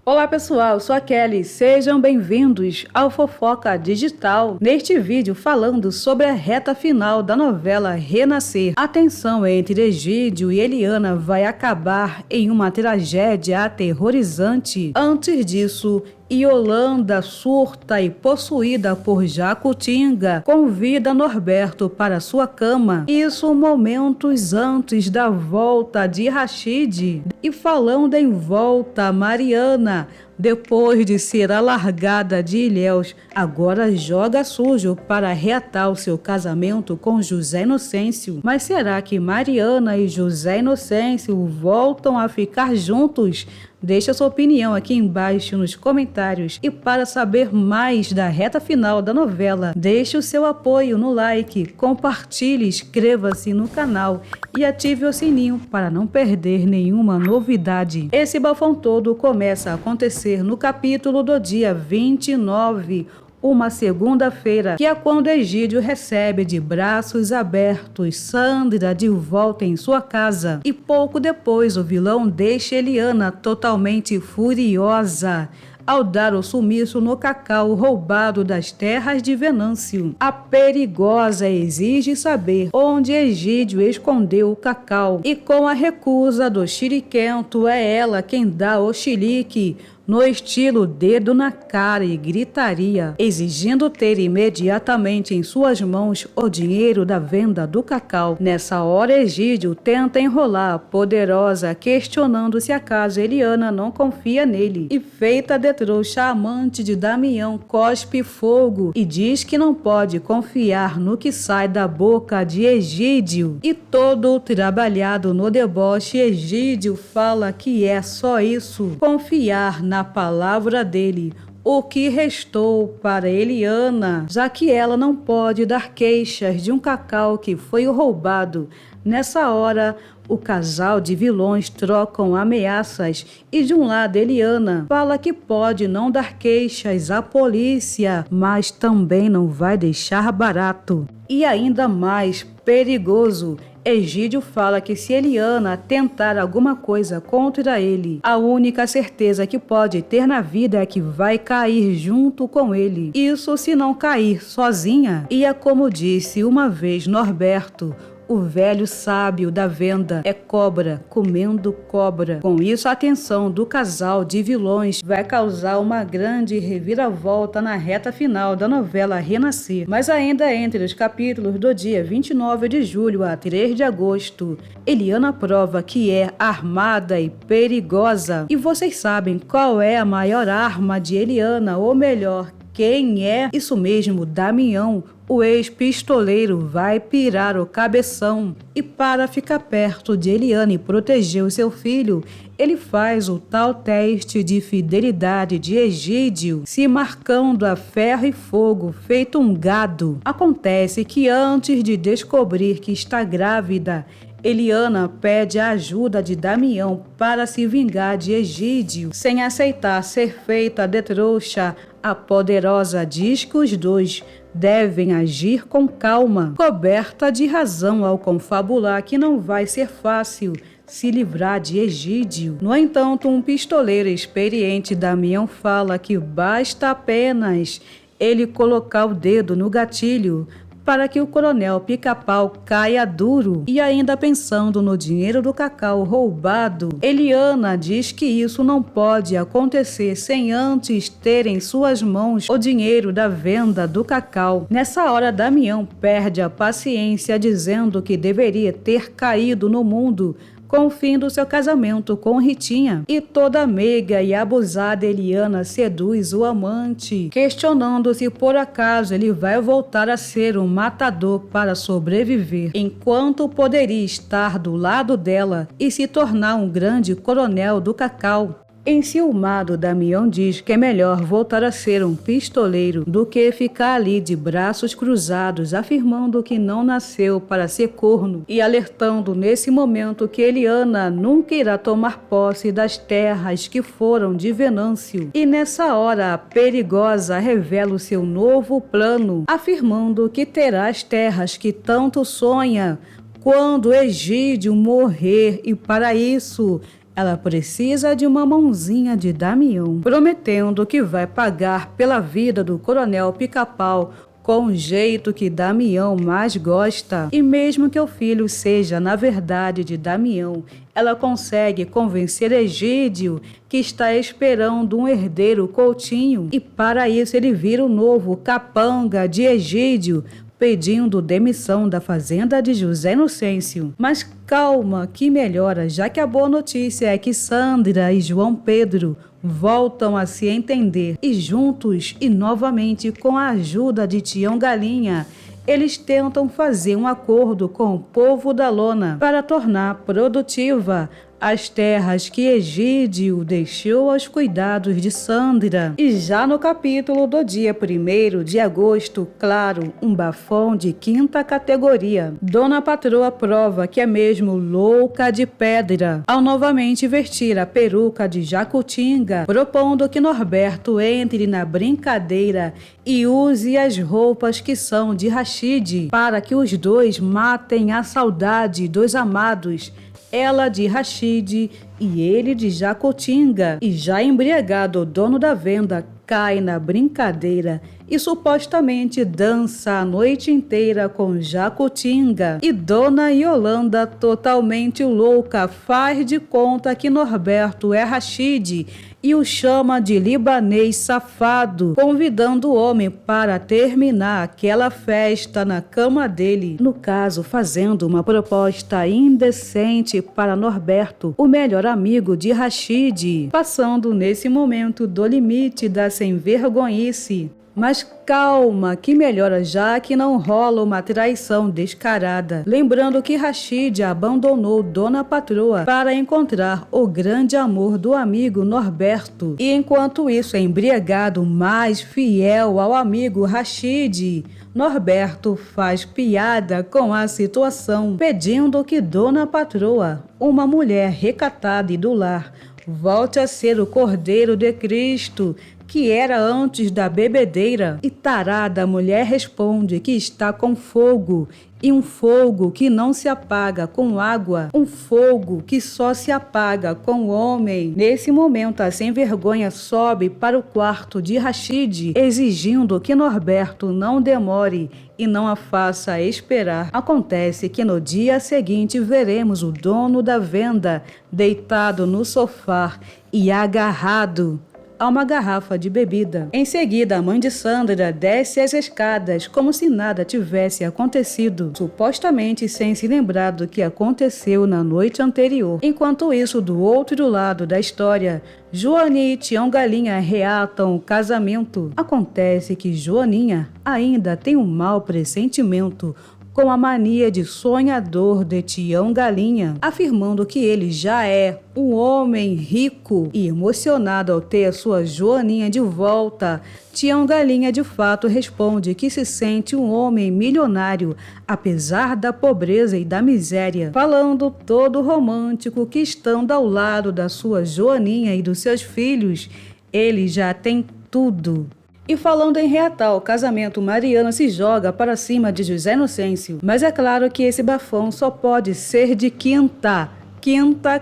Olá pessoal, sou a Kelly, sejam bem-vindos ao Fofoca Digital. Neste vídeo falando sobre a reta final da novela Renascer. A tensão entre Egídio e Eliana vai acabar em uma tragédia aterrorizante. Antes disso, Yolanda, surta e possuída por Jacutinga, convida Norberto para sua cama. Isso momentos antes da volta de Rachid. E falando em volta, Mariana, depois de ser alargada de Ilhéus, agora joga sujo para reatar o seu casamento com José Inocêncio. Mas será que Mariana e José Inocêncio voltam a ficar juntos? Deixe a sua opinião aqui embaixo nos comentários. E para saber mais da reta final da novela, deixe o seu apoio no like, compartilhe, inscreva-se no canal e ative o sininho para não perder nenhuma novidade. Esse bafão todo começa a acontecer no capítulo do dia 29, uma segunda-feira, que é quando Egídio recebe de braços abertos Sandra de volta em sua casa. E pouco depois o vilão deixa Eliana totalmente furiosa ao dar o sumiço no cacau roubado das terras de Venâncio. A perigosa exige saber onde Egídio escondeu o cacau, e com a recusa do Chiriquento é ela quem dá o chilique, no estilo dedo na cara e gritaria, exigindo ter imediatamente em suas mãos o dinheiro da venda do cacau. Nessa hora, Egídio tenta enrolar a poderosa, questionando se acaso Eliana não confia nele. E feita de trouxa, a amante de Damião cospe fogo e diz que não pode confiar no que sai da boca de Egídio. E todo trabalhado no deboche, Egídio fala que é só isso, confiar na palavra dele. O que restou para Eliana, já que ela não pode dar queixas de um cacau que foi roubado. Nessa hora, o casal de vilões trocam ameaças e de um lado Eliana fala que pode não dar queixas à polícia, mas também não vai deixar barato. E ainda mais perigoso, Egídio fala que se Eliana tentar alguma coisa contra ele, a única certeza que pode ter na vida é que vai cair junto com ele. Isso se não cair sozinha. E é como disse uma vez Norberto, o velho sábio da venda, é cobra comendo cobra. Com isso, a tensão do casal de vilões vai causar uma grande reviravolta na reta final da novela Renascer. Mas ainda entre os capítulos do dia 29 de julho a 3 de agosto, Eliana prova que é armada e perigosa. E vocês sabem qual é a maior arma de Eliana, ou melhor, quem é? Isso mesmo, Damião, o ex-pistoleiro, vai pirar o cabeção. E para ficar perto de Eliana e proteger o seu filho, ele faz o tal teste de fidelidade de Egídio, se marcando a ferro e fogo, feito um gado. Acontece que antes de descobrir que está grávida, Eliana pede a ajuda de Damião para se vingar de Egídio. Sem aceitar ser feita de trouxa, a poderosa diz que os dois devem agir com calma, coberta de razão ao confabular que não vai ser fácil se livrar de Egídio. No entanto, um pistoleiro experiente, Damião, fala que basta apenas ele colocar o dedo no gatilho para que o coronel Pica-Pau caia duro. E ainda pensando no dinheiro do cacau roubado, Eliana diz que isso não pode acontecer sem antes ter em suas mãos o dinheiro da venda do cacau. Nessa hora, Damião perde a paciência, dizendo que deveria ter caído no mundo com o fim do seu casamento com Ritinha. E toda meiga e abusada Eliana seduz o amante, questionando se por acaso ele vai voltar a ser um matador para sobreviver, enquanto poderia estar do lado dela e se tornar um grande coronel do cacau. Enciumado, Damião diz que é melhor voltar a ser um pistoleiro do que ficar ali de braços cruzados, afirmando que não nasceu para ser corno e alertando nesse momento que Eliana nunca irá tomar posse das terras que foram de Venâncio. E nessa hora, a perigosa revela o seu novo plano, afirmando que terá as terras que tanto sonha quando Egídio morrer, e para isso ela precisa de uma mãozinha de Damião, prometendo que vai pagar pela vida do Coronel Pica-Pau com o jeito que Damião mais gosta. E mesmo que o filho seja na verdade de Damião, ela consegue convencer Egídio que está esperando um herdeiro Coutinho, e para isso ele vira o novo capanga de Egídio, pedindo demissão da fazenda de José Inocêncio. Mas calma que melhora, já que a boa notícia é que Sandra e João Pedro voltam a se entender, e juntos e novamente com a ajuda de Tião Galinha, eles tentam fazer um acordo com o povo da lona para tornar produtiva as terras que Egídio deixou aos cuidados de Sandra. E já no capítulo do dia 1º de agosto, claro, um bafão de 5ª categoria. Dona Patroa prova que é mesmo louca de pedra, ao novamente vestir a peruca de Jacutinga, propondo que Norberto entre na brincadeira e use as roupas que são de Rachid, para que os dois matem a saudade dos amados, ela de Rachid e ele de Jacutinga. E já embriagado, o dono da venda cai na brincadeira e supostamente dança a noite inteira com Jacutinga. E Dona Yolanda, totalmente louca, faz de conta que Norberto é Rachid e o chama de libanês safado, convidando o homem para terminar aquela festa na cama dele. No caso, fazendo uma proposta indecente para Norberto, o melhor amigo de Rachid, passando nesse momento do limite da sem-vergonhice. Mas calma que melhora, já que não rola uma traição descarada. Lembrando que Rachid abandonou Dona Patroa para encontrar o grande amor do amigo Norberto. E enquanto isso, embriagado, mais fiel ao amigo Rachid, Norberto faz piada com a situação, pedindo que Dona Patroa, uma mulher recatada e do lar, volte a ser o Cordeiro de Cristo que era antes da bebedeira. E tarada, a mulher responde que está com fogo, e um fogo que não se apaga com água, um fogo que só se apaga com o homem. Nesse momento, a sem vergonha sobe para o quarto de Rachid, exigindo que Norberto não demore e não a faça esperar. Acontece que no dia seguinte veremos o dono da venda deitado no sofá e agarrado a uma garrafa de bebida. Em seguida, a mãe de Sandra desce as escadas como se nada tivesse acontecido, supostamente sem se lembrar do que aconteceu na noite anterior. Enquanto isso, do outro lado da história, Joaninha e Tião Galinha reatam o casamento. Acontece que Joaninha ainda tem um mau pressentimento com a mania de sonhador de Tião Galinha, afirmando que ele já é um homem rico. E emocionado ao ter a sua Joaninha de volta, Tião Galinha de fato responde que se sente um homem milionário, apesar da pobreza e da miséria, falando todo romântico que, estando ao lado da sua Joaninha e dos seus filhos, ele já tem tudo. E falando em reatar o casamento, Mariana se joga para cima de José Inocêncio. Mas é claro que esse bafão só pode ser de quinta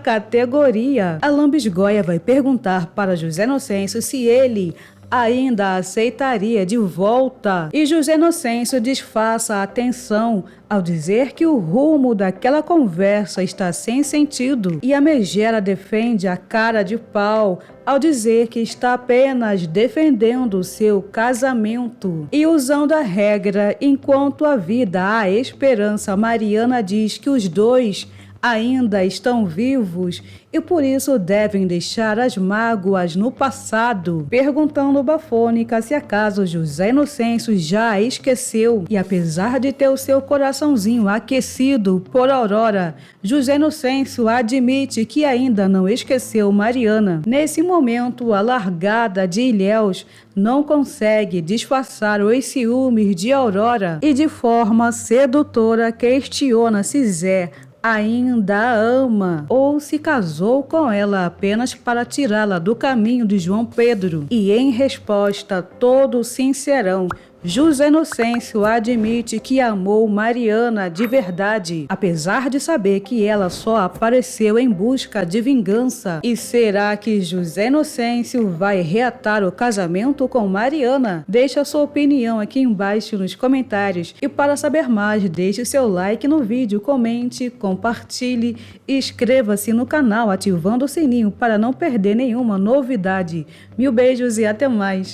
categoria. A lambisgoia vai perguntar para José Inocêncio se ele ainda aceitaria de volta. E José Inocêncio disfarça a atenção ao dizer que o rumo daquela conversa está sem sentido. E a megera defende a cara de pau ao dizer que está apenas defendendo o seu casamento. E usando a regra, enquanto a vida há esperança, Mariana diz que os dois ainda estão vivos e por isso devem deixar as mágoas no passado, perguntando bafônica se acaso José Inocêncio já esqueceu. E apesar de ter o seu coraçãozinho aquecido por Aurora, José Inocêncio admite que ainda não esqueceu Mariana. Nesse momento, a largada de Ilhéus não consegue disfarçar os ciúmes de Aurora e de forma sedutora questiona se Zé ainda a ama ou se casou com ela apenas para tirá-la do caminho de João Pedro. E em resposta, todo sincerão, José Inocêncio admite que amou Mariana de verdade, apesar de saber que ela só apareceu em busca de vingança. E será que José Inocêncio vai reatar o casamento com Mariana? Deixe a sua opinião aqui embaixo nos comentários. E para saber mais, deixe seu like no vídeo, comente, compartilhe e inscreva-se no canal ativando o sininho para não perder nenhuma novidade. Mil beijos e até mais!